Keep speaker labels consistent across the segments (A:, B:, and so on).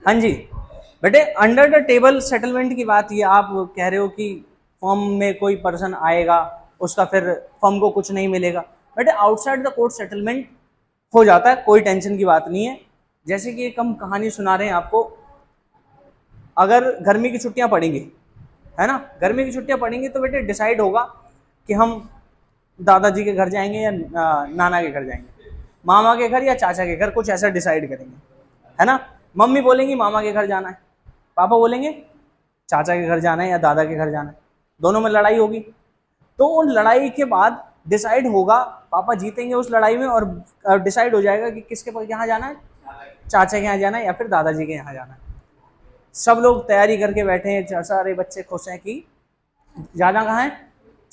A: हाँ जी बेटे, under the table settlement की बात ये आप कह रहे हो कि फर्म में कोई पर्सन आएगा, उसका फिर फर्म को कुछ नहीं मिलेगा। बेटे आउटसाइड द कोर्ट सेटलमेंट हो जाता है, कोई टेंशन की बात नहीं है। जैसे कि एक हम कहानी सुना रहे हैं आपको, अगर गर्मी की छुट्टियां पड़ेंगी, है ना, गर्मी की छुट्टियां पड़ेंगी तो बेटे डिसाइड होगा कि हम दादाजी के घर जाएंगे या नाना के घर जाएंगे, मामा के घर या चाचा के घर, कुछ ऐसा डिसाइड करेंगे, है ना। मम्मी बोलेंगी मामा के घर जाना है, पापा बोलेंगे चाचा के घर जाना है या दादा के घर जाना है, दोनों में लड़ाई होगी। तो उन लड़ाई के बाद डिसाइड होगा, पापा जीतेंगे उस लड़ाई में और डिसाइड हो जाएगा कि किसके यहाँ जाना है, चाचा के यहाँ जाना है या फिर दादाजी के यहाँ जाना है। सब लोग तैयारी करके बैठे हैं, सारे बच्चे खुश हैं कि जाना कहाँ है,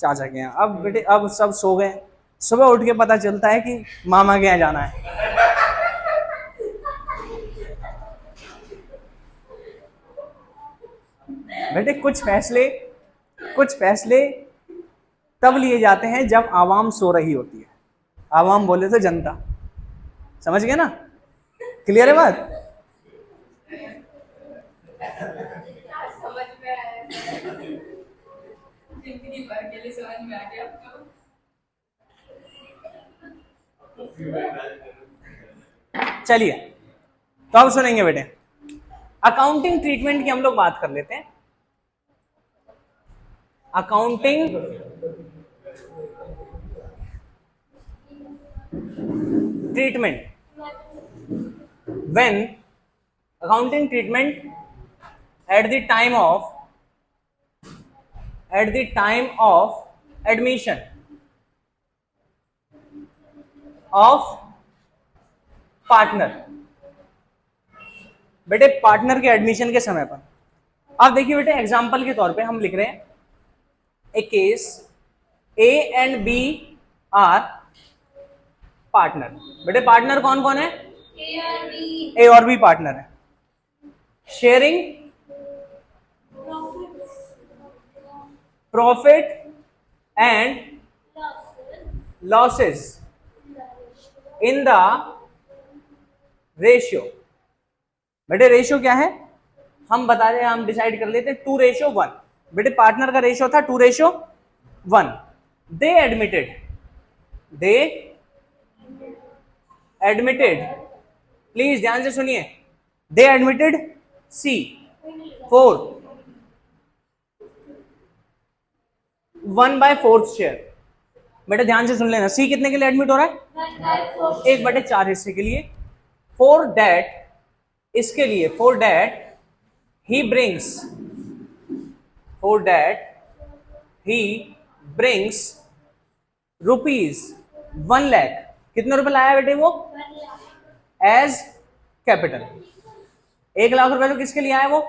A: चाचा के यहाँ। अब बेटे अब सब सो गए, सुबह उठ के पता चलता है कि मामा के यहाँ जाना है। बेटे कुछ फैसले तब लिए जाते हैं जब आवाम सो रही होती है। आवाम बोले तो जनता, समझ गए ना, क्लियर है बात। चलिए तो अब सुनेंगे बेटे, अकाउंटिंग ट्रीटमेंट की हम लोग बात कर लेते हैं। Accounting treatment, when accounting treatment at the time of admission of partner. बेटे पार्टनर के एडमिशन के समय पर, आप देखिए बेटे एग्जांपल के तौर पे हम लिख रहे हैं a case, A and B are partner. बेटे पार्टनर कौन कौन है, ए और बी पार्टनर है। Sharing profit and losses in the ratio. बेटे रेशियो क्या है, हम बता रहे हैं, हम डिसाइड कर लेते हैं 2:1। बेटे पार्टनर का रेशियो था 2:1। दे एडमिटेड, प्लीज ध्यान से सुनिए, दे एडमिटेड सी 4 1/4 शेयर। बेटे ध्यान से सुन लेना, सी कितने के लिए एडमिट हो रहा है, 1/4 हिस्से के लिए। फॉर दैट, इसके लिए, फॉर दैट ही ब्रिंग्स ₹1,00,000। कितने रुपए लाया बेटे वो, एज कैपिटल। 1,00,000 रुपए तो किसके लिए आए वो,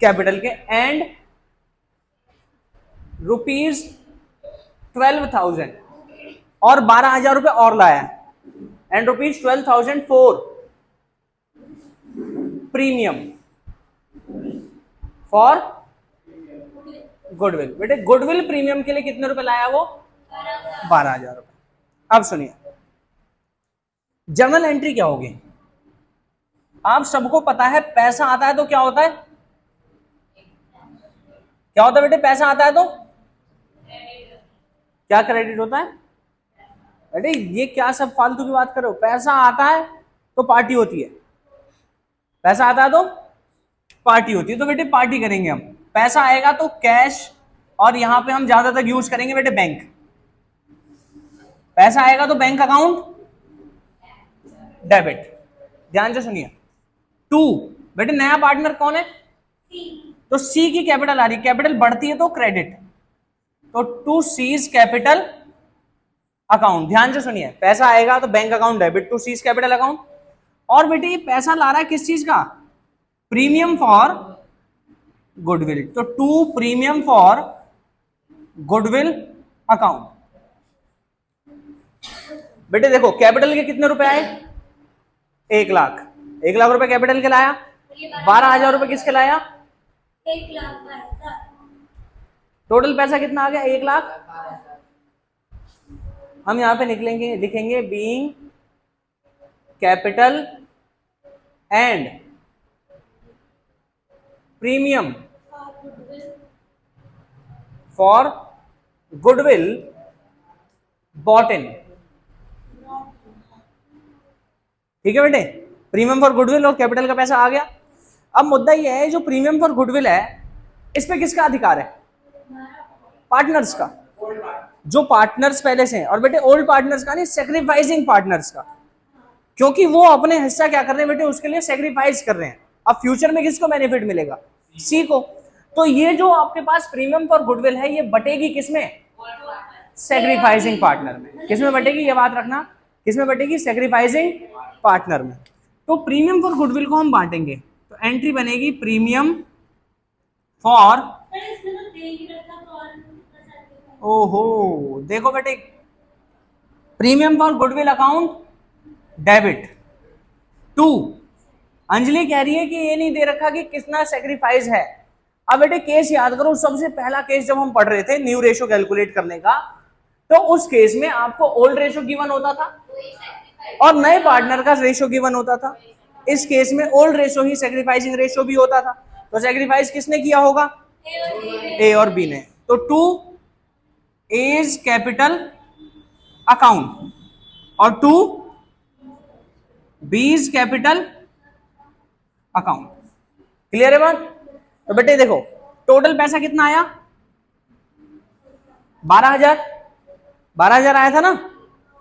A: कैपिटल के। एंड ₹12,000 और 12,000 रुपए और लाया, and ₹12,000 for premium for goodwill. बेटे गुडविल प्रीमियम के लिए कितने रुपए लाया वो, 12,000 रुपए। अब सुनिए जर्नल एंट्री क्या होगी। आप सबको पता है पैसा आता है तो क्या होता है, क्या होता है बेटे, पैसा आता है तो क्या क्रेडिट होता है। बेटे ये क्या सब फालतू की बात करो, पैसा आता है तो पार्टी होती है, पैसा आता है तो पार्टी होती है। तो बेटे पार्टी करेंगे हम, पैसा आएगा तो कैश, और यहां पे हम ज्यादातर यूज करेंगे बेटे बैंक। पैसा आएगा तो बैंक अकाउंट डेबिट। ध्यान से सुनिए। 2, बेटे नया पार्टनर कौन है, तो सी की कैपिटल आ रही, कैपिटल बढ़ती है तो क्रेडिट, तो 2 सीज कैपिटल अकाउंट। ध्यान से सुनिए, पैसा आएगा तो bank account debit, 2 seize capital account. और बेटे ये पैसा ला रहा है किस चीज का, प्रीमियम फॉर गुडविल, तो 2 प्रीमियम फॉर गुडविल अकाउंट। बेटे देखो कैपिटल के कितने रुपए आए, 1,00,000। 1,00,000 रुपए कैपिटल के लाया, 12,000 रुपए किसके लाया,
B: 1,00,000।
A: टोटल पैसा कितना आ गया, 1,00,000। हम यहां पे लिखेंगे being capital and premium
B: for goodwill,
A: for goodwill bot in.
B: not
A: ठीक है बेटे, प्रीमियम फॉर गुडविल और कैपिटल का पैसा आ गया। अब मुद्दा यह है, जो प्रीमियम फॉर गुडविल है इस पे किसका अधिकार है? पार्टनर्स का, जो पार्टनर्स पहले से हैं। और बेटे ओल्ड पार्टनर्स का नहीं, सेक्रीफाइसिंग पार्टनर्स का, क्योंकि वो अपने हिस्सा क्या कर रहे हैं बेटे, उसके लिए सेक्रीफाइस कर रहे हैं। अब फ्यूचर में किसको बेनिफिट मिलेगा? सी को। तो ये जो आपके पास प्रीमियम फॉर गुडविल है ये बटेगी किसमें? सेक्रीफाइसिंग पार्टनर में। किसमें बटेगी, ये बात रखना, किसमें बटेगी? सेक्रीफाइसिंग पार्टनर में। तो प्रीमियम फॉर गुडविल को हम बांटेंगे, तो एंट्री बनेगी प्रीमियम फॉर,
B: पर इसमें तो दे ही रखा तो और बचा
A: ओहो देखो बेटे, premium for goodwill account debit to. Anjali कह रही है कि ये नहीं दे रखा कि कितना सेक्रीफाइस है। अब बेटे केस याद करो, सबसे पहला केस जब हम पढ़ रहे थे न्यू रेशो कैलकुलेट करने का, तो उस केस में आपको ओल्ड रेशो गिवन होता था और नए पार्टनर का रेशो गिवन होता था। इस केस में ओल्ड रेशो ही सेक्रीफाइसिंग रेशो भी होता था। तो सेक्रीफाइस किसने किया होगा? ए और बी ने। तो टू एज कैपिटल अकाउंट और to B's capital account. Clear है बात? तो बेटे देखो टोटल पैसा कितना आया? 12,000। 12,000 आया था ना,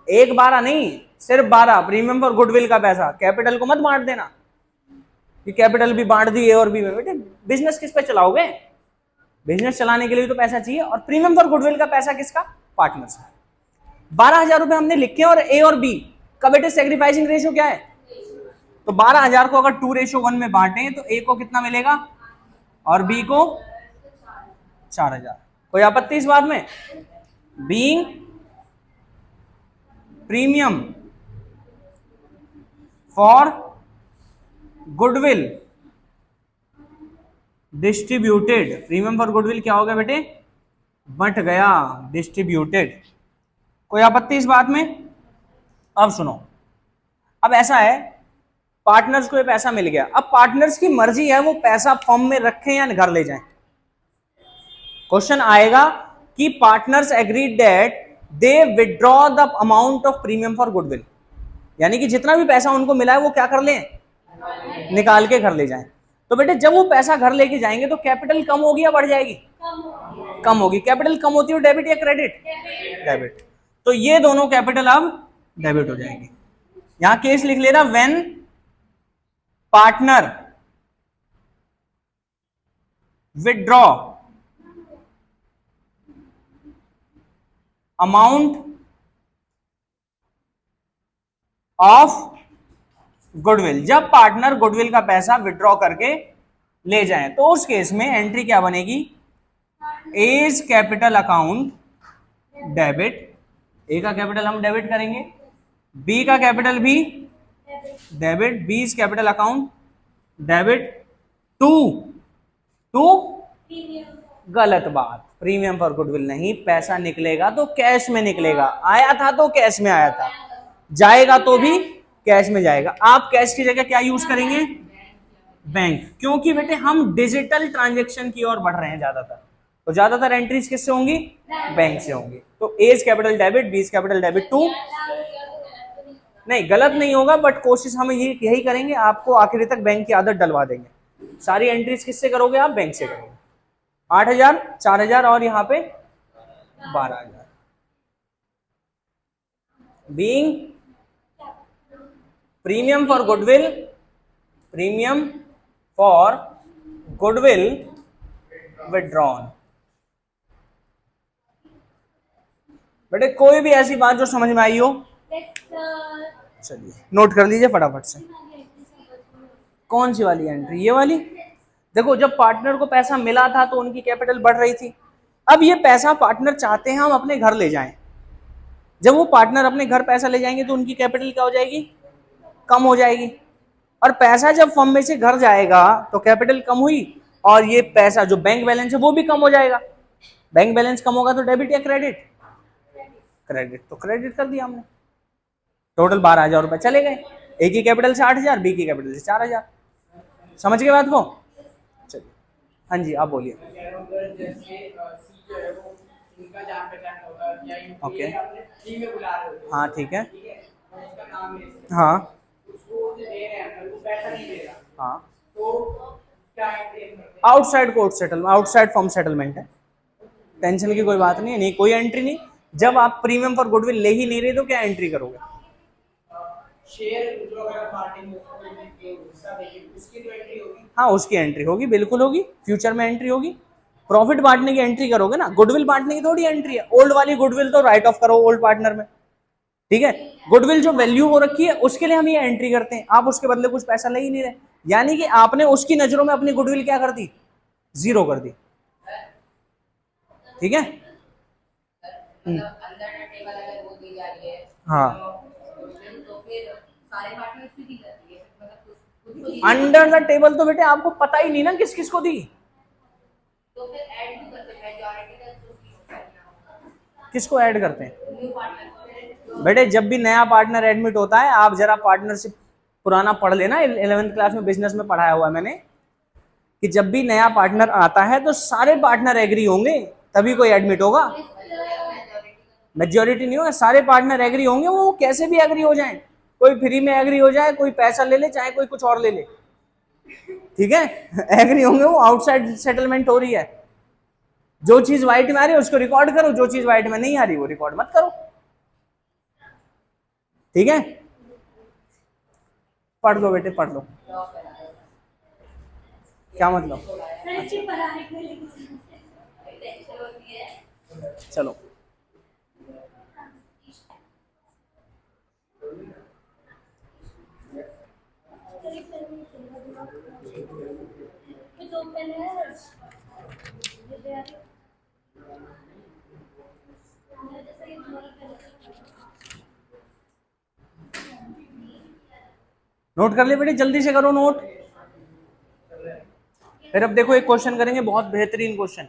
A: एक 12 नहीं, सिर्फ 12 प्रीमियम फॉर गुडविल का पैसा। कैपिटल को मत बांट देना कि कैपिटल भी बांट दी ए और बी में। बेटे बिजनेस किस पे चलाओगे? बिजनेस चलाने के लिए तो पैसा चाहिए। और प्रीमियम फॉर गुडविल का पैसा किसका? पार्टनर्स का। 12,000 रुपए हमने लिखे और ए और बी का बेटे सेक्रीफाइसिंग रेशियो क्या है? तो 12,000 को अगर 2:1 में बांटे तो ए को कितना मिलेगा और बी को 4,000। कोई आपत्ति इस बात में? Being premium for goodwill distributed. Premium for goodwill क्या हो गया बेटे? बंट गया, डिस्ट्रीब्यूटेड। कोई आपत्ति इस बात में? अब सुनो, अब ऐसा है पार्टनर्स को ये पैसा मिल गया। अब पार्टनर्स की मर्जी है वो पैसा फर्म में रखें या घर ले जाएं। क्वेश्चन आएगा कि partners agreed that they withdraw the amount of premium for goodwill, यानी कि जितना भी पैसा उनको मिला है वो क्या कर लें? निकाल के घर ले जाएं। तो बेटे जब वो पैसा घर लेके जाएंगे तो कैपिटल कम होगी या बढ़ जाएगी? कम होगी। कैपिटल कम होती है डेबिट या क्रेडिट? डेबिट। तो ये दोनों कैपिटल अब डेबिट हो जाएंगे। यहां केस लिख लेना, when partner withdraw amount of goodwill. जब पार्टनर गुडविल का पैसा विड्रॉ करके ले जाएं तो उस केस में एंट्री क्या बनेगी? As capital account debit. A का कैपिटल हम डेबिट करेंगे, बी का कैपिटल भी debit, B's capital account debit to गलत बात, प्रीमियम फॉर गुडविल नहीं। पैसा निकलेगा तो कैश में निकलेगा, आया था तो कैश में आया था, जाएगा तो भी कैश में जाएगा। आप कैश की जगह क्या यूज करेंगे? बैंक, क्योंकि बेटे हम डिजिटल ट्रांजैक्शन की ओर बढ़ रहे हैं ज्यादातर, तो ज्यादातर एंट्रीज किससे होंगी? बैंक से होंगी। तो A's capital debit, B's capital debit to, नहीं गलत नहीं होगा, बट कोशिश हम यही करेंगे, आपको आखिरी तक बैंक की आदत डलवा देंगे। सारी एंट्रीज किससे करोगे आप? बैंक से करोगे। 8,000, 4,000 और यहाँ पे 12,000। Being premium for goodwill, premium for goodwill withdrawn. बेटे कोई भी ऐसी बात जो समझ में आई हो चलिए नोट कर लीजिए फटाफट से। कौन सी वाली एंट्री? ये वाली। देखो जब पार्टनर को पैसा मिला था तो उनकी कैपिटल बढ़ रही थी। अब ये पैसा पार्टनर चाहते हैं हम अपने घर ले जाएं। जब वो पार्टनर अपने घर पैसा ले जाएंगे तो उनकी कैपिटल क्या हो जाएगी? कम हो जाएगी। और पैसा जब फर्म में से घर जाएगा तो कैपिटल कम हुई और ये पैसा जो बैंक बैलेंस है वो भी कम हो जाएगा। बैंक बैलेंस कम होगा तो डेबिट या क्रेडिट? क्रेडिट। तो क्रेडिट कर दिया हमने। टोटल 12,000 रुपए चले गए। ए की कैपिटल से 8,000, बी की कैपिटल से 4,000। समझ गए बात को? चलिए हाँ जी, आप बोलिए।
C: जैसे सी जो है वो इनका जान पहचान होगा या इनके
A: ओके।
C: आपने टी में बुला रहे हो,
A: हाँ ठीक है।
C: ठीक है, और उसका नाम है,
A: हाँ
C: उसको वो दे रहे हैं अंदर, वो पैसा नहीं दे रहा,
A: हाँ,
C: तो क्या एंट्री करते हैं?
A: Outside court settlement, outside form settlement है, टेंशन की कोई बात नहीं है, नहीं कोई एंट्री नहीं। जब आप प्रीमियम फॉर गुडविल ले ही नहीं रहे तो क्या एंट्री करोगे?
C: शेयर जो अगर पार्टी में उसको देंगे, उसका देंगे, उसकी तो एंट्री होगी।
A: हाँ उसकी एंट्री होगी, बिल्कुल होगी, फ्यूचर में एंट्री होगी। प्रॉफिट बांटने की एंट्री करोगे ना, गुडविल बांटने की थोड़ी एंट्री है। ओल्ड वाली गुडविल तो राइट ऑफ करो ओल्ड पार्टनर में, ठीक है। गुडविल जो वैल्यू हो रखी है उसके लिए हम ये एंट्री करते हैं, आप उसके बदले कुछ पैसा ले ही नहीं रहे, यानी कि आपने उसकी नजरों में अपनी गुडविल क्या कर दी, जीरो कर दी, ठीक है।
D: अंदर टेबल अगर वो दी जा रही है
A: हाँ,
D: तो फिर सारे पार्टनर्स भी दी जाती है, मतलब खुद को दी
A: अंडर द टेबल तो बेटे आपको पता ही नहीं ना किस किस को दी,
D: तो फिर ऐड भी करते हैं मेजॉरिटी का जो भी होता है
A: किसको ऐड करते हैं।
D: न्यू पार्टनर
A: बेटे जब भी नया पार्टनर एडमिट होता है, आप जरा पार्टनरशिप पुराना पढ़ लेना, 11th क्लास में बिजनेस में पढ़ाया हुआ है मैंने, कि जब भी नया पार्टनर आता है तो सारे पार्टनर एग्री होंगे तभी कोई एडमिट होगा। मेजोरिटी नहीं होगा, सारे पार्टनर एग्री होंगे, वो कैसे भी एग्री हो जाए, कोई फ्री में एग्री हो जाए, कोई पैसा ले ले, चाहे कोई कुछ और ले ले, ठीक है, एग्री होंगे, वो आउटसाइड सेटलमेंट हो रही है। जो चीज व्हाइट में आ रही है उसको रिकॉर्ड करो, जो चीज व्हाइट में नहीं आ रही वो रिकॉर्ड मत करो, ठीक है। पढ़ लो बेटे पढ़ लो, क्या मतलब,
B: सर इसकी पढ़ाई के लिए
A: चलो
B: ये दो पेन है ये दे आगे जैसे ये तुम्हारा पेन
A: नोट कर ले बेटे, जल्दी से करो नोट। फिर अब देखो एक क्वेश्चन करेंगे, बहुत बेहतरीन क्वेश्चन।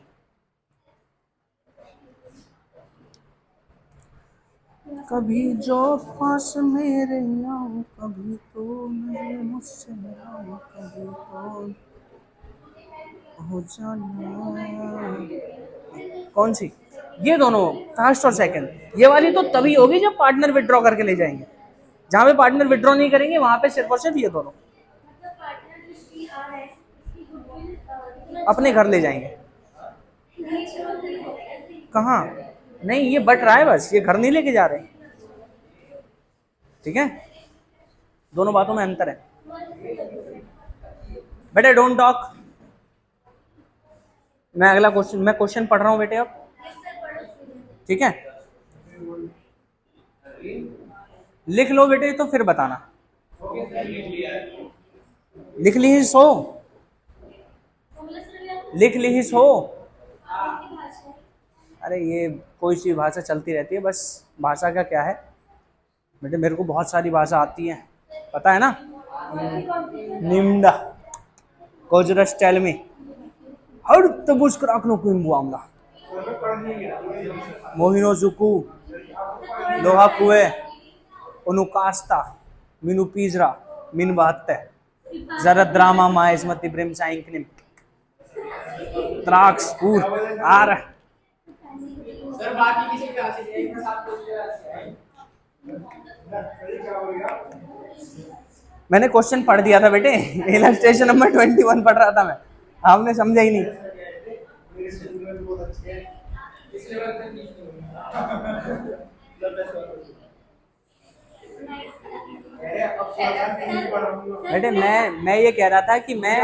A: कभी जो पास मेरे आओ, कभी तो मेरे मुझसे मिलाओ, कभी तो हो जाना। कौन सी? ये दोनों, फर्स्ट और सेकंड। ये वाली तो तभी होगी जब पार्टनर विड्रॉ करके ले जाएंगे, जहां पे पार्टनर विड्रॉ नहीं करेंगे वहां पे सिर्फ और सिर्फ ये दोनों
B: मतलब पार्टनर जिसकी आ रहा है इसकी गुडविल
A: अपने घर ले जाएंगे।
B: नहीं छोड़
A: कहाँ? नहीं, ये बट रहा है बस, ये घर नहीं लेके जा रहे, ठीक है। दोनों बातों में अंतर है बेटे, डोंट टॉक। मैं अगला क्वेश्चन, मैं क्वेश्चन पढ़ रहा हूँ बेटे अब, ठीक है। लिख लो बेटे तो फिर बताना। लिख ली ही सो, लिख ली ही सो। अरे ये कोई सी भाषा चलती रहती है, बस भाषा का क्या है बेटे, मेरे को बहुत सारी भाषा आती है, पता है ना। निम्दा कोजरस टेल मी हर तबुस कराकनो कुइम्बु आमला मोहिनो जुकू लोहा कुए उनुकास्ता मिनु पिजरा मिन बात्ते जरा ड्रामा माइस्मति ब्रिम साइंकनिम त्राक्स पूर आ रहा।
C: सर बाकी किसी का से एक साथ कुछ
A: मैंने क्वेश्चन पढ़ दिया था बेटे, इलस्ट्रेशन नंबर 21 पढ़ रहा था मैं, आपने समझा ही नहीं। बेटे मैं ये कह रहा था कि मैं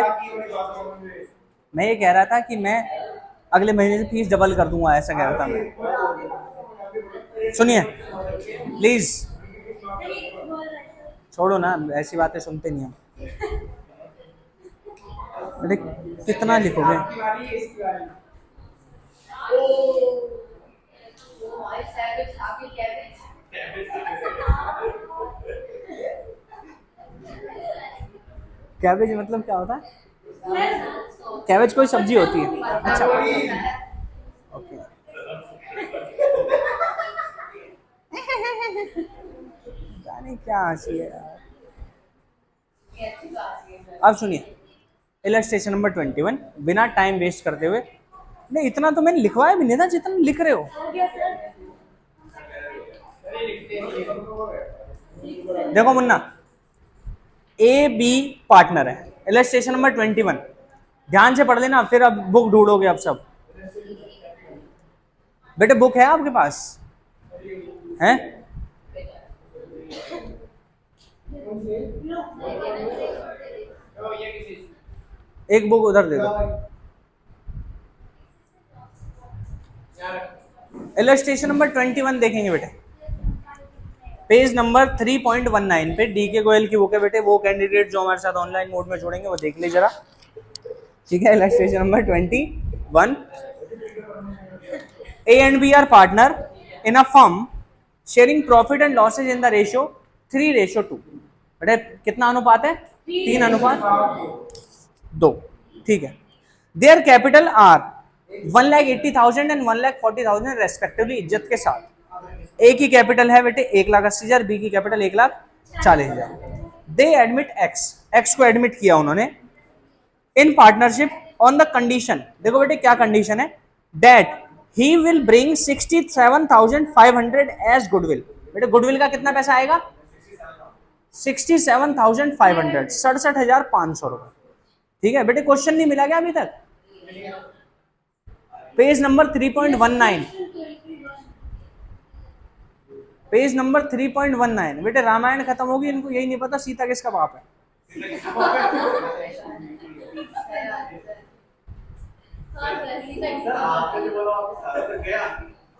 A: ये कह रहा था कि मैं अगले महीने से फीस डबल कर दूंगा, ऐसा कह रहा था मैं। सुनिए प्लीज, छोड़ो ना, ऐसी बातें सुनते नहीं हम। बेटे कितना लिखोगे? कैबेज मतलब क्या होता है? कैबेज कोई सब्जी होती है? अच्छा ओके। जाने क्या हंसी है यार। अब सुनिए, इलस्ट्रेशन नंबर 21, बिना टाइम वेस्ट करते हुए, नहीं इतना तो मैंने लिखवाया भी नहीं था जितना लिख रहे हो।
B: हो गया सर।
A: देखो मुन्ना, ए बी पार्टनर है, इलस्ट्रेशन नंबर 21 ध्यान से पढ़ लेना, फिर अब बुक ढूंढोगे अब सब। बेटे बुक है आपके पास है? एक बुक उधर दे दो। इलस्ट्रेशन नंबर 21 देखेंगे बेटे, पेज नंबर 3.19 पे डी के गोयल की बुक है बेटे। वो कैंडिडेट जो हमारे साथ ऑनलाइन मोड में जुड़ेंगे वो देख ले जरा, ठीक है। Illustration number 21, A and B are partner in a firm sharing profit and losses in the ratio 3:2। बेटे कितना अनुपात है? 3:2, ठीक है। Their capital are 1,80,000 and 1,40,000 respectively, इज्जत के साथ। ए की कैपिटल है बेटे 1,80,000, बी की कैपिटल 1,40,000। दे एडमिट एक्स को एडमिट किया उन्होंने in partnership on the condition, देखो बेटे क्या कंडीशन है, that he will bring 67,500 as goodwill. बेटे गुडविल का कितना पैसा आएगा? 67,500, 67,500 रुपए, ठीक है बेटे। क्वेश्चन नहीं मिला क्या अभी तक? पेज नंबर 3.19, पेज नंबर 3.19 बेटे। रामायण खत्म होगी, इनको यही नहीं पता सीता किसका बाप है।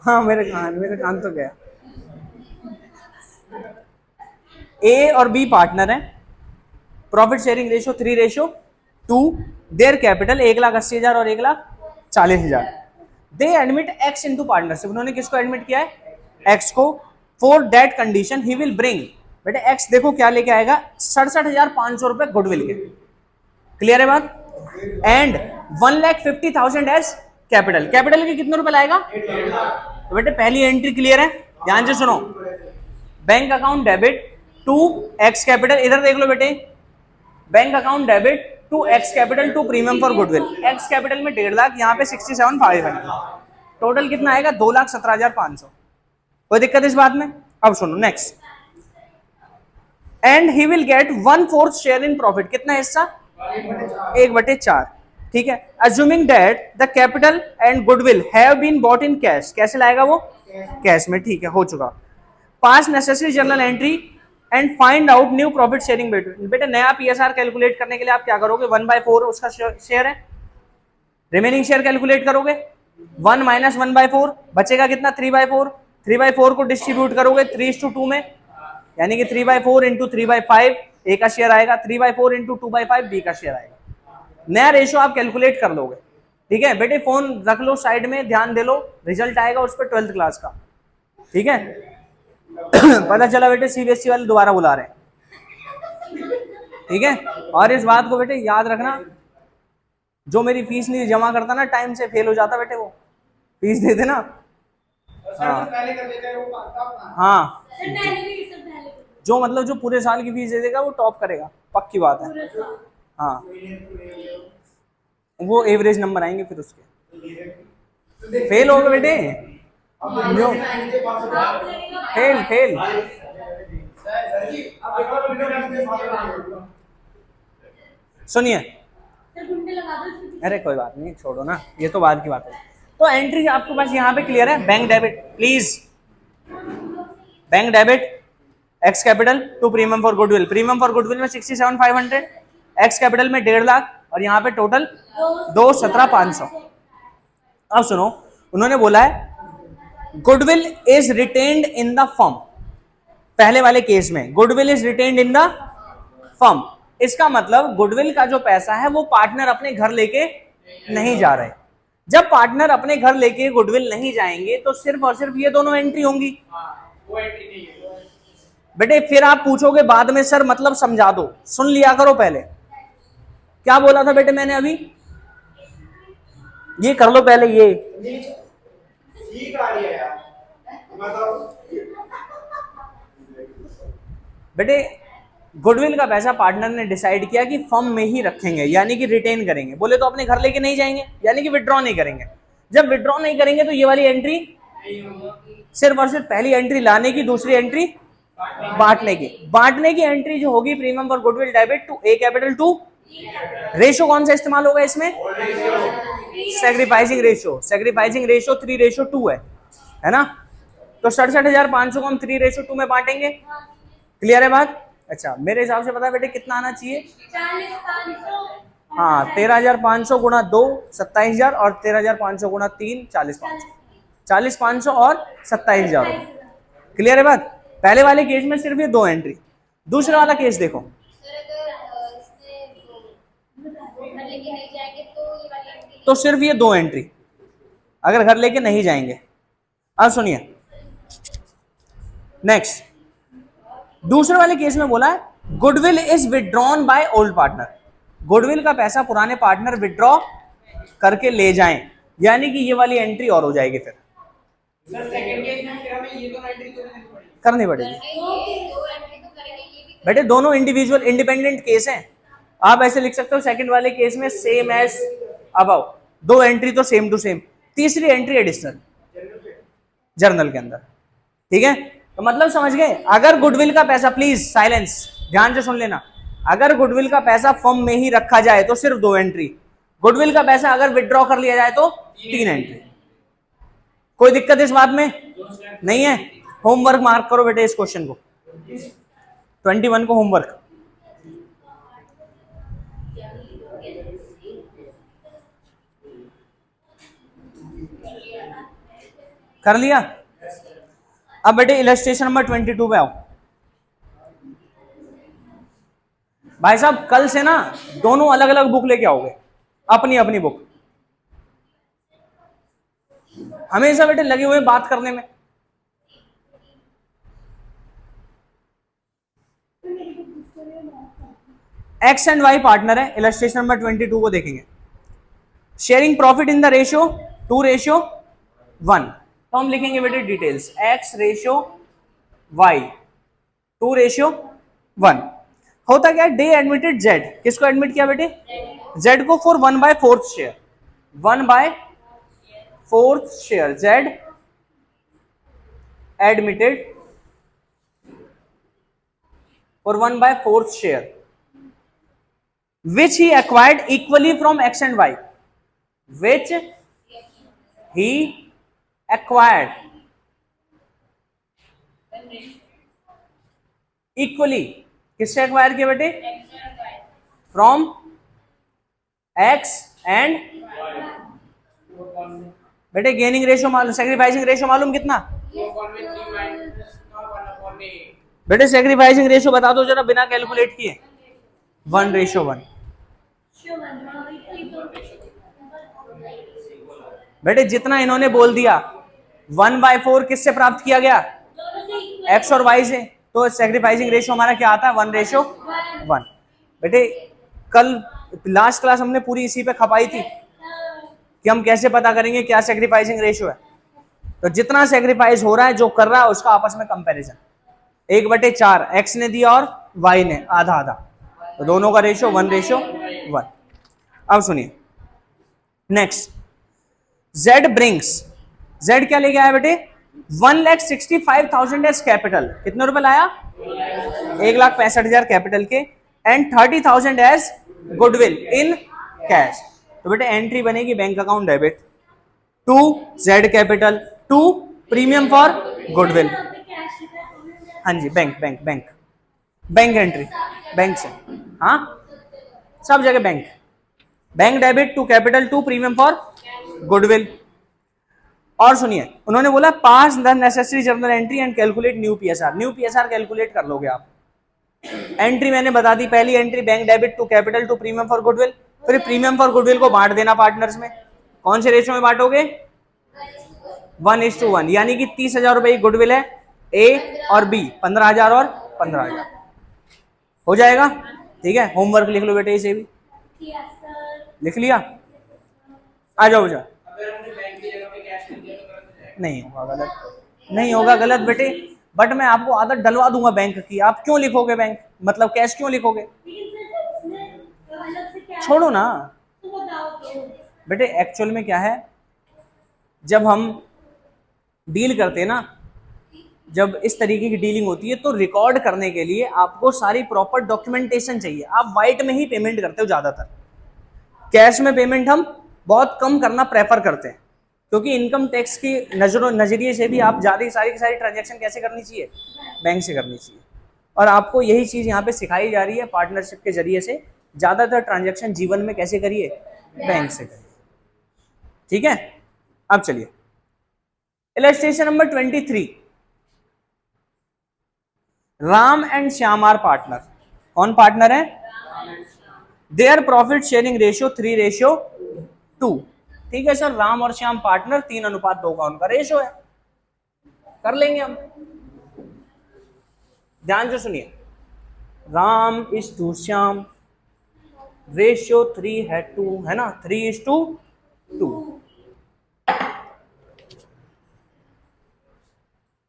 A: हाँ मेरे कान तो गया। ए और बी पार्टनर है, profit sharing ratio 3:2, their capital 1,80,000 और 1,40,000। They admit x into partnership, उन्होंने किसको एडमिट किया है? एक्स को। For that condition he will bring, बेटे एक्स देखो क्या लेके आएगा, 67,500 रुपए गुडविल के, क्लियर है बात? एंड 1,50,000 एज कैपिटल, कैपिटल के कितने रुपए लाएगा? तो बेटे पहली एंट्री क्लियर है, ध्यान से सुनो। Bank account debit to X capital, इधर देख लो बेटे, bank account debit to X capital to premium for goodwill. X capital में 1.5 लाख, यहाँ पे 67,500, टोटल कितना आएगा? 2,17,500। कोई दिक्कत इस बात में? अब सुनो next, and he will get 1/4 share in profit, कितना हिस्सा? 1/4, ठीक है। Assuming that the capital and goodwill have been brought in cash, कैसे लाएगा वो? कैश में, ठीक है, हो चुका। Pass necessary journal entry and find out new profit sharing. बेटे नया पीएसआर कैलकुलेट करने के लिए आप क्या करोगे? 1/4 उसका शेयर है, रिमेनिंग शेयर कैलकुलेट करोगे, 1 - 1/4 बचेगा कितना? 3/4। 3/4 को डिस्ट्रीब्यूट करोगे 3:2 में, यानी कि 3/4 × 3/5 ए का शेयर आएगा, 3/4 × 2/5 बी का शेयर आएगा। नया रेशियो आप कैलकुलेट कर लोगे, ठीक है बेटे। फोन रख लो साइड में, ध्यान दे लो, रिजल्ट आएगा उस पर 12th क्लास का, ठीक है। पता चला बेटे सीबीएसई वाले दोबारा बुला रहे हैं, ठीक है। और इस बात को बेटे याद रखना, जो मेरी फीस नहीं जमा करता ना टाइम से, फेल हो जाता बेटे, वो फीस दे देना। हाँ जो मतलब जो पूरे साल की फीस दे देगा वो टॉप करेगा, पक्की बात है। हाँ वो एवरेज नंबर आएंगे फिर उसके। फेल हो गए बेटे, जो फेल सुनिए, अरे कोई बात नहीं, छोड़ो ना, ये तो बाद की बात है। तो एंट्री आपके पास यहाँ पे क्लियर है। Bank debit, please, bank debit X capital to premium for goodwill. Premium for goodwill में 67,500, एक्स कैपिटल में 1.5 लाख, और यहाँ पे टोटल 2,17,500। अब सुनो, उन्होंने बोला है goodwill is retained in the firm. पहले वाले केस में goodwill is retained in the firm, इसका मतलब गुडविल का जो पैसा है वो पार्टनर अपने घर लेके नहीं जा रहे। जब पार्टनर अपने घर लेके गुडविल नहीं जाएंगे तो सिर्फ और सिर्फ ये दोनों एंट्री होंगी।
C: वो एंट्री नहीं है।
A: बेटे फिर आप पूछोगे बाद में सर मतलब समझा दो, सुन लिया करो पहले। क्या बोला था बेटे मैंने अभी? ये कर लो पहले, ये
C: ठीक आ रही है यार, मतलब
A: बेटे गुडविल का पैसा पार्टनर ने डिसाइड किया कि फर्म में ही रखेंगे, यानी कि रिटेन करेंगे। बोले तो अपने घर लेके नहीं जाएंगे, यानी कि विड्रॉ नहीं करेंगे। जब विड्रॉ नहीं करेंगे तो ये वाली एंट्री सिर्फ और सिर्फ पहली एंट्री लाने की, दूसरी एंट्री बांटने की एंट्री जो होगी premium for goodwill debit to A capital to ratio कौन सा इस्तेमाल होगा इसमें? सैक्रिफाइसिंग रेशियो 3:2 है ना। तो 67,500 को हम 3:2 में बांटेंगे। क्लियर है बात? अच्छा, मेरे हिसाब से पता है बेटे कितना आना चाहिए?
B: 40,500।
A: हाँ, 13,500 गुणा 2 27,000 और 13,500 गुणा 3 40,500, 40,500 और 27,000। क्लियर है बात? पहले वाले केस में सिर्फ ये 2 एंट्री। दूसरा वाला केस देखो, तो सिर्फ ये 2 एंट्री अगर घर लेके नहीं जाएंगे। अब सुनिए नेक्स्ट, दूसरे वाले केस में बोला है goodwill is withdrawn by old partner. Goodwill का पैसा पुराने पार्टनर विड्रॉ करके ले जाएं, यानी कि ये वाली एंट्री और हो जाएगी। फिर
C: सर सेकंड केस में फिर हमें ये दोनों एंट्री
A: करनी पड़ेगी बेटे। दोनों इंडिविजुअल इंडिपेंडेंट केस हैं। आप ऐसे लिख सकते हो सेकंड वाले केस में सेम एज अबव, 2 एंट्री तो सेम टू सेम, तीसरी एंट्री एडिशनल जर्नल के अंदर। ठीक है, तो मतलब समझ गए। अगर गुडविल का पैसा, प्लीज साइलेंस, ध्यान से सुन लेना, अगर गुडविल का पैसा फर्म में ही रखा जाए तो सिर्फ 2 एंट्री। गुडविल का पैसा अगर विड्रॉ कर लिया जाए तो 3 एंट्री। कोई दिक्कत इस बात में नहीं है? होमवर्क मार्क करो बेटे इस क्वेश्चन को, 21 को होमवर्क। कर लिया? अब बेटे इलस्ट्रेशन नंबर 22 पे आओ। भाई साहब कल से ना दोनों अलग अलग बुक लेके आओगे, अपनी अपनी बुक। हमेशा बेटे लगे हुए बात करने में। एक्स एंड वाई पार्टनर है, इलस्ट्रेशन नंबर 22 को देखेंगे। Sharing profit in the ratio 2:1। तो हम लिखेंगे बेटे डिटेल्स, x रेशियो y 2:1। होता क्या? डे एडमिटेड z, किसको एडमिट किया बेटे? z को for 1/4 share, 1/4 share z admitted for 1/4 share which he acquired equally from x and y, which he acquired equally, किससे एक्वायर किया बेटे? फ्रॉम x एंड बेटे गेनिंग रेशियो मालूम, सैक्रिफाइसिंग रेशियो मालूम कितना बेटे? सैक्रिफाइसिंग रेशियो बता दो जरा बिना कैलकुलेट किए। 1:1। बेटे जितना इन्होंने बोल दिया 1/4 किससे प्राप्त किया गया? x और y से। तो सैक्रिफाइसिंग रेशियो हमारा क्या आता है? 1:1। बेटे कल लास्ट क्लास हमने पूरी इसी पे खपाई थी कि हम कैसे पता करेंगे क्या सैक्रिफाइसिंग रेशियो है। तो जितना सैक्रिफाइस हो रहा है, जो कर रहा है, उसका आपस में कंपैरिजन 1/4 x ने दिया और y ने आधा आधा, तो दोनों का रेशियो 1:1। अब सुनिए नेक्स्ट, Z ब्रिंग्स, Z क्या लेके आया बेटे? 1,65,000 एज कैपिटल। कितने रुपए लाया? 1,65,000 कैपिटल के, and 30,000 as goodwill in cash. तो बेटे एंट्री बनेगी bank account debit to Z capital to premium for goodwill. हाँ जी, bank bank bank bank entry, bank से, हाँ सब जगह bank. Bank debit to capital to premium for goodwill. और सुनिए उन्होंने बोला pass the necessary journal entry and calculate new PSR. New PSR calculate कर लोगे आप। एंट्री मैंने बता दी, पहली entry bank debit to capital to premium for goodwill. फिर प्रीमियम फॉर गुडविल को बांट देना पार्टनर्स में। कौन से रेशियो में बांटोगे? 1:1, यानी कि 30,000 रुपए की गुडविल है, ए और बी 15,000 और 15,000 हो जाएगा। ठीक है, होमवर्क लिख लो बेटे, इसे भी लिख लिया। आ जाओ जा। नहीं होगा गलत, नहीं होगा गलत बेटे, बट मैं आपको आदत डलवा दूंगा बैंक की। आप क्यों लिखोगे बैंक? मतलब कैश क्यों लिखोगे?
B: लेकिन सर इसमें अलग से क्या है?
A: छोड़ो ना
B: तो बताओ तो।
A: बेटे, एक्चुअल में क्या है, जब हम डील करते हैं ना, जब इस तरीके की डीलिंग होती है तो रिकॉर्ड करने के लिए आपको सारी प्रॉपर डॉक्यूमेंटेशन चाहिए। आप वाइट में ही पेमेंट करते हो ज्यादातर, कैश में पेमेंट हम बहुत कम करना प्रेफर करते हैं, क्योंकि इनकम टैक्स की नजरिए से भी आप ज्यादा सारी की सारी ट्रांजैक्शन कैसे करनी चाहिए? बैंक से करनी चाहिए। और आपको यही चीज यहाँ पे सिखाई जा रही है पार्टनरशिप के जरिए से, ज्यादातर ट्रांजैक्शन जीवन में कैसे करिए? बैंक से करिए। ठीक है, अब चलिए illustration number 23। Ram and Shyam are partner. कौन पार्टनर है? Their profit sharing ratio 3:2। ठीक है सर, राम और श्याम पार्टनर, 3:2 का उनका रेशियो है, कर लेंगे हम। ध्यान से सुनिए, Ram is to Shyam, ratio 3:2 है ना, 3:2।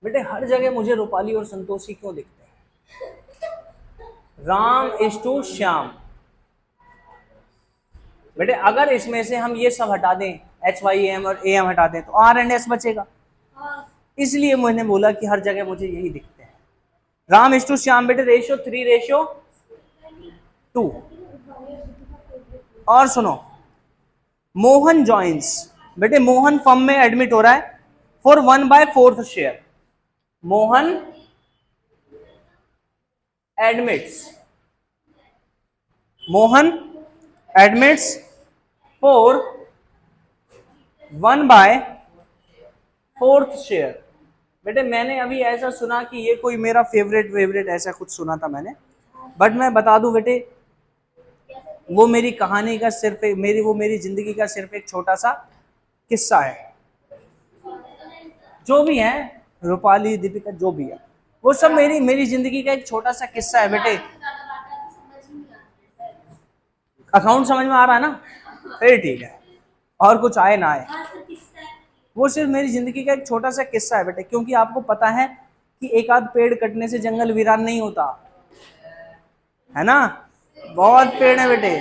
A: बेटे हर जगह मुझे रूपाली और संतोषी क्यों दिखते हैं? Ram is to Shyam. बेटे अगर इसमें से हम ये सब हटा दें, HYAM और AM हटा दें, तो R&S बचेगा। इसलिए मैंने बोला कि हर जगह मुझे यही दिखते हैं। राम इज टू श्याम बेटे रेशियो 3:2। और सुनो, मोहन जॉइंस। बेटे मोहन फर्म में एडमिट हो रहा है for 1/4 share. Mohan admits, Mohan admits for 1/4 share. बेटे मैंने अभी ऐसा सुना कि ये कोई मेरा फेवरेट ऐसा कुछ सुना था मैंने, बट मैं बता दूं बेटे, वो मेरी कहानी का सिर्फ मेरी जिंदगी का सिर्फ एक छोटा सा किस्सा है। जो भी है, रूपाली, दीपिका, जो भी है, वो सब मेरी जिंदगी का एक छोटा सा किस्सा है बेटे। अकाउंट समझ में आ रहा है ना? फिर ठीक है, और कुछ आए ना आए, वो सिर्फ मेरी जिंदगी का एक छोटा सा किस्सा है बेटे। क्योंकि आपको पता है कि एक आध पेड़ कटने से जंगल वीरान नहीं होता है ना, बहुत पेड़ है बेटे।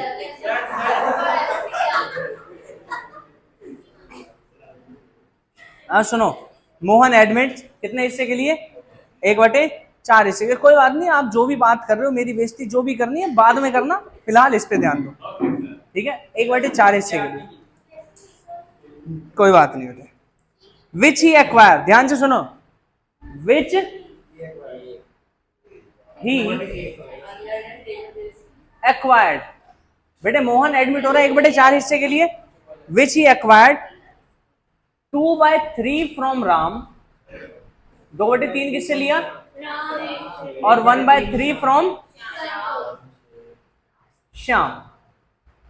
A: सुनो, मोहन एडमिट कितने हिस्से के लिए? 1/4 हिस्से के। कोई बात नहीं, आप जो भी बात कर रहे हो, मेरी बेइज्जती जो भी करनी है बाद में करना, फिलहाल इस पे ध्यान दो। ठीक है, 1/4 हिस्से के लिए, कोई बात नहीं बेटे। विच ही एक्वायर, ध्यान से सुनो, विच ही एक्वायर्ड। बेटे मोहन एडमिट हो रहा है 1/4 हिस्से के लिए, विच ही एक्वायर्ड 2/3 फ्रॉम राम। 2/3 किससे लिया? और 1/3 फ्रॉम श्याम।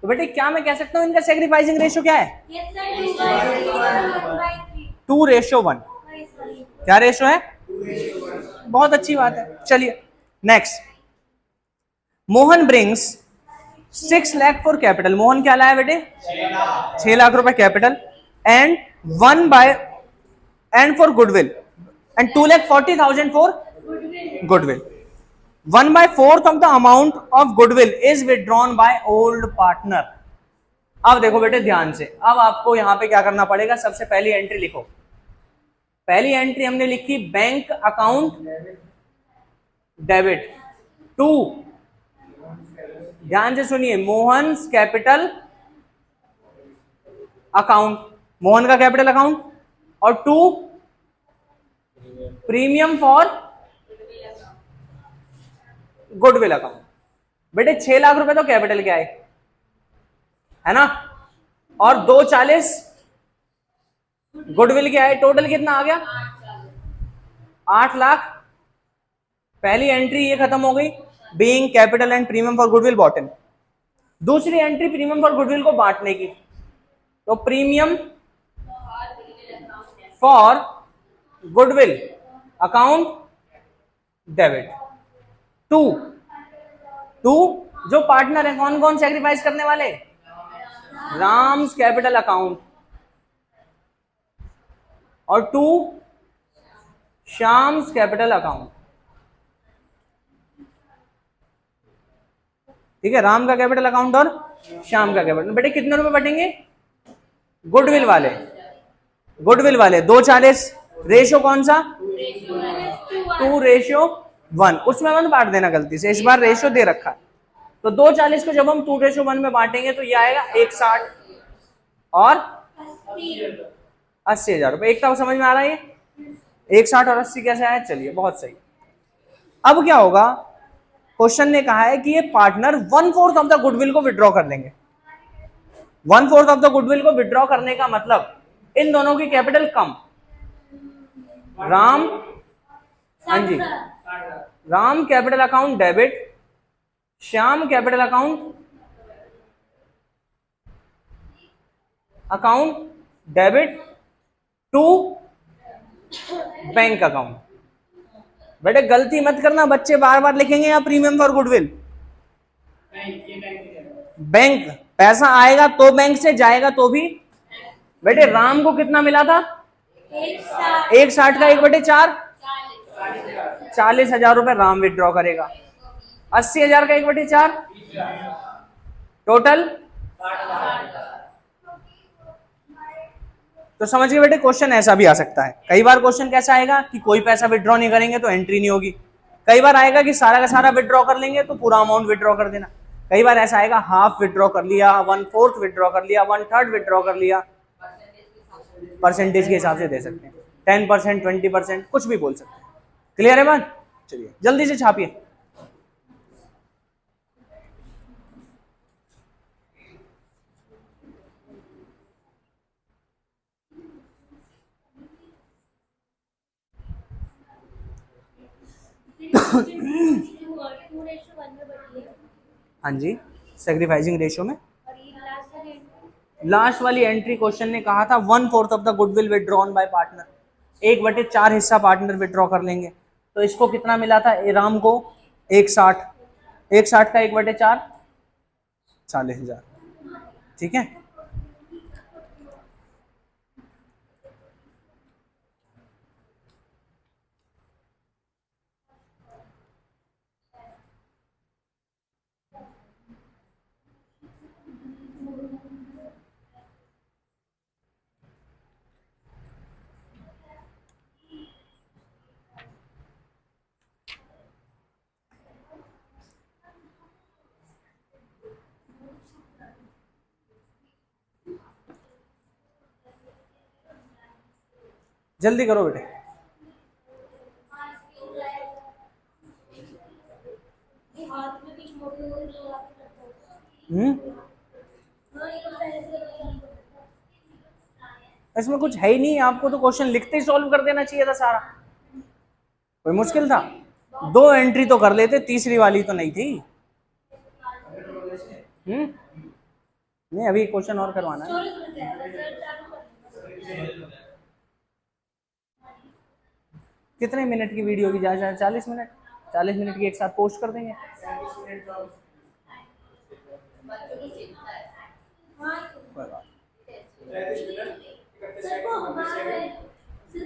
A: तो बेटे क्या मैं कह सकता हूं इनका सेक्रीफाइसिंग रेशियो क्या है? 2:1। क्या रेशियो है? बहुत अच्छी बात है। चलिए next, Mohan brings 6 lakh for capital. Mohan क्या लाया बेटे? 6 लाख रुपए capital, and for goodwill, and 2,40,000 for goodwill. 1/4 of the amount of goodwill is withdrawn by old partner. अब देखो बेटे ध्यान से, अब आपको यहां पे क्या करना पड़ेगा? सबसे पहली एंट्री लिखो। पहली एंट्री हमने लिखी बैंक अकाउंट डेबिट टू, ध्यान से सुनिए, मोहन कैपिटल अकाउंट, मोहन का कैपिटल अकाउंट, और 2 प्रीमियम फॉर गुडविल अकाउंट। बेटे 6 लाख रुपए तो कैपिटल के आए है ना, और 240 गुडविल के आए, टोटल कितना आ गया? 8 लाख। पहली एंट्री ये खत्म हो गई, being capital and premium for goodwill bot in. दूसरी एंट्री प्रीमियम फॉर गुडविल को बांटने की, तो premium for goodwill account debit to जो पार्टनर है, कौन कौन सेक्रीफाइस करने वाले? राम्स कैपिटल अकाउंट, और 2 श्याम्स कैपिटल अकाउंट। ठीक है, राम का कैपिटल अकाउंट और श्याम का कैपिटल। बेटे कितने में बटेंगे? गुडविल वाले, गुडविल वाले 2:40। रेशो कौन सा? 2:1। उसमें मत बांट देना गलती से, इस बार रेशो दे रखा है। तो 2:40 को जब हम 2:1 में बांटेंगे तो ये आएगा 1:60 और 80,000 रुपए। एक तो समझ में आ रहा है ये? 1:60 और 80 कैसे आया? चलिए बहुत सही। अब क्या होगा, क्वेश्चन ने कहा है कि ये पार्टनर 1/4 ऑफ द गुडविल को विड्रॉ कर लेंगे। 1/4 ऑफ द गुडविल को विड्रॉ करने का मतलब इन दोनों की कैपिटल कम। राम, हाँ जी, Ram capital account debit, Shyam capital account debit to bank account. बेटे गलती मत करना, बच्चे बार बार लिखेंगे यहाँ प्रीमियम फॉर गुडविल। बैंक, पैसा आएगा तो बैंक से, जाएगा तो भी। बेटे राम को कितना मिला था? 1:60 का 1/4, 40,000 रुपए राम विड्रॉ करेगा। 80,000 का 1/4 टोटल। तो समझिए बेटे क्वेश्चन ऐसा भी आ सकता है। कई बार क्वेश्चन कैसा आएगा कि कोई पैसा विड्रॉ नहीं करेंगे तो एंट्री नहीं होगी। कई बार आएगा कि सारा का सारा विड्रॉ कर लेंगे तो पूरा अमाउंट विड्रॉ कर देना। कई बार ऐसा आएगा हाफ विड्रॉ कर लिया, 1/4 विड्रॉ कर लिया, 1/3 विड्रॉ कर लिया। परसेंटेज के हिसाब से दे सकते हैं, 10%, 20%, कुछ भी बोल सकते हैं। क्लियर है बात? चलिए जल्दी से छापिए। हाँ जी, सैक्रिफाइसिंग रेशियो में लास्ट वाली एंट्री क्वेश्चन ने कहा था 1/4 of the goodwill withdrawn bye partner. 1/4 हिस्सा पार्टनर विड्रॉ कर लेंगे। तो इसको कितना मिला था? राम को 1:60, 1:60 का 1/4 40,000। ठीक है, जल्दी करो बेटे। इसमें कुछ है ही नहीं, आपको तो क्वेश्चन लिखते ही सॉल्व कर देना चाहिए था सारा। कोई मुश्किल था? 2 एंट्री तो कर लेते, तीसरी वाली तो नहीं थी। नहीं, अभी क्वेश्चन और करवाना है। कितने मिनट की वीडियो की जा 40 मिनट, 40 मिनट की एक साथ पोस्ट कर देंगे।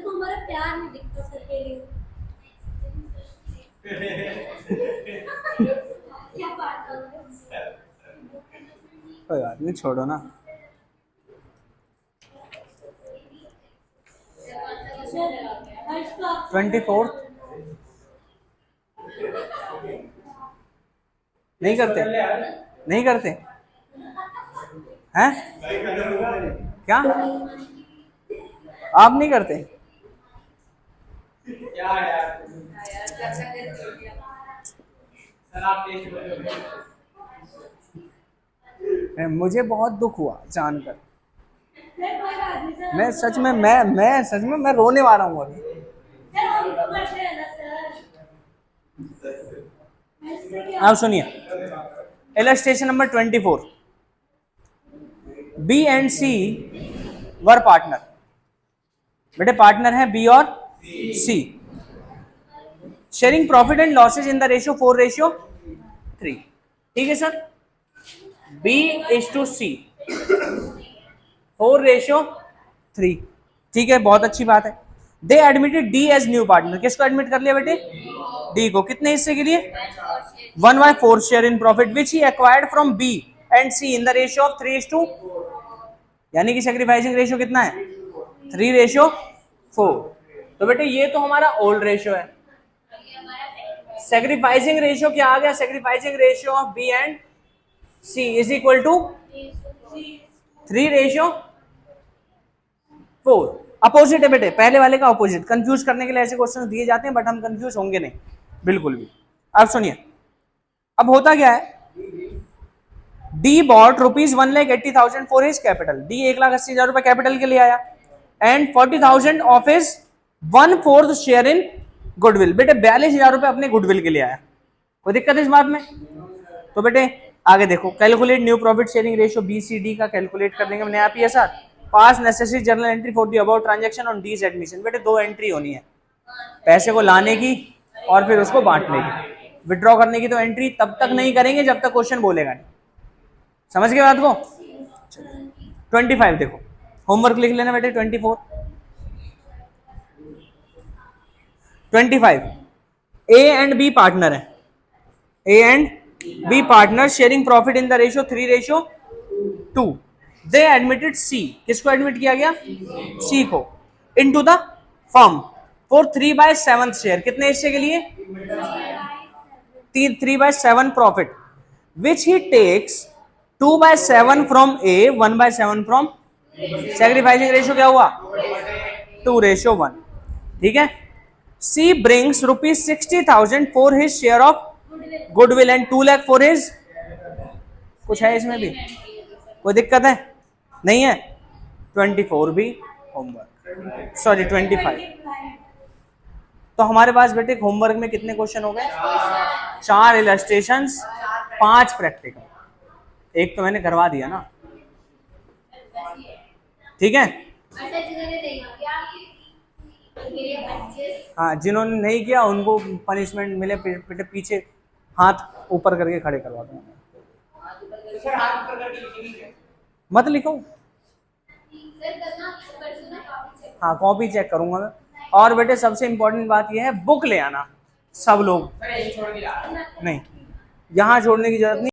B: हमारा प्यार नहीं दिखता सर के लिए। क्या बात है?
A: कोई बात नहीं, छोड़ो ना।
B: इसका
A: 24 नहीं करते, नहीं करते हैं क्या? आप नहीं करते?
C: क्या यार सर, आप टेस्ट करोगे?
A: मुझे बहुत दुख हुआ जानकर।
B: सर कोई बात नहीं सर।
A: मैं सच में मैं रोने वाला हूँ अभी।
B: सर हम तो करते हैं ना सर। ऐसे क्या?
A: आप सुनिए, illustration number 24। B and C were partner. बेटे पार्टनर है बी और C, sharing profit and losses in the ratio 4:3। ठीक है sir, B is to C 4:3। ठीक है, बहुत अच्छी बात है। They admitted D as new partner. किसको एडमिट कर लिया बेटे? डी को, कितने हिस्से के लिए? 1/4 share in profit which he acquired from B and C in the ratio of 3:4, यानी कि सेक्रीफाइसिंग रेशियो कितना है? 3:4। तो बेटे ये तो हमारा ओल्ड रेशियो है। सेक्रीफाइसिंग रेशियो क्या आ गया? Sacrificing ratio of B and C is equal to 3:4। Opposite है बेटे, पहले वाले का अपोजिट। कंफ्यूज करने के लिए ऐसे क्वेश्चन दिए जाते हैं, बट हम कंफ्यूज होंगे नहीं बिल्कुल भी। अब सुनिए, अब होता क्या है, D brought ₹1,80,000 for his capital. D 1,80,000 रुपए कैपिटल के लिए आया and 40,000 of his 1/4 share in goodwill. बेटे 42,000 रुपए अपने गुडविल के लिए आया। कोई दिक्कत है इस बात में? तो बेटे आगे देखो, calculate new profit sharing ratio BCD का कैलकुलेट कर देंगे नया PSR। Pass necessary journal entry for the about transaction on these admission. बेटे 2 एंट्री होनी है, पैसे को लाने की और फिर उसको बांटने की। विड्रॉ करने की तो एंट्री तब तक नहीं करेंगे जब तक क्वेश्चन बोलेगा नहीं। समझ गए बात को? 25 देखो, होमवर्क लिख लेना बेटे। 25 ए एंड बी पार्टनर है, A and B partner sharing profit in the ratio 3:2। They admitted C, किसको एडमिट किया गया? सी को, into the firm for 3/7 share. कितने हिस्से के लिए? 3/7 profit which he takes 2/7 from A, 1/7 from. Sacrificing ratio क्या हुआ? 2:1। ठीक है। C brings ₹60,000 for his share of goodwill and 2 lakh for his. कुछ है इसमें भी? कोई दिक्कत है? नहीं है? 24 भी होमवर्क, सॉरी 25। तो हमारे पास बेटे होमवर्क में कितने क्वेश्चन हो गए? 4 इलस्ट्रेशंस, 5 प्रैक्टिकल। एक तो मैंने करवा दिया ना, ठीक है। हाँ, जिन्होंने नहीं किया उनको पनिशमेंट मिले, पीछे हाथ ऊपर करके खड़े करवा दूंगा।
C: सर हाथ ऊपर करके लिखेंगे?
A: मत लिखो, हाँ कॉपी चेक करूंगा मैं। और बेटे सबसे इंपॉर्टेंट बात यह है, बुक ले आना सब लोग।
C: सर यही छोड़ के जा रहा हूं।
A: नहीं, यहाँ छोड़ने की जरूरत नहीं।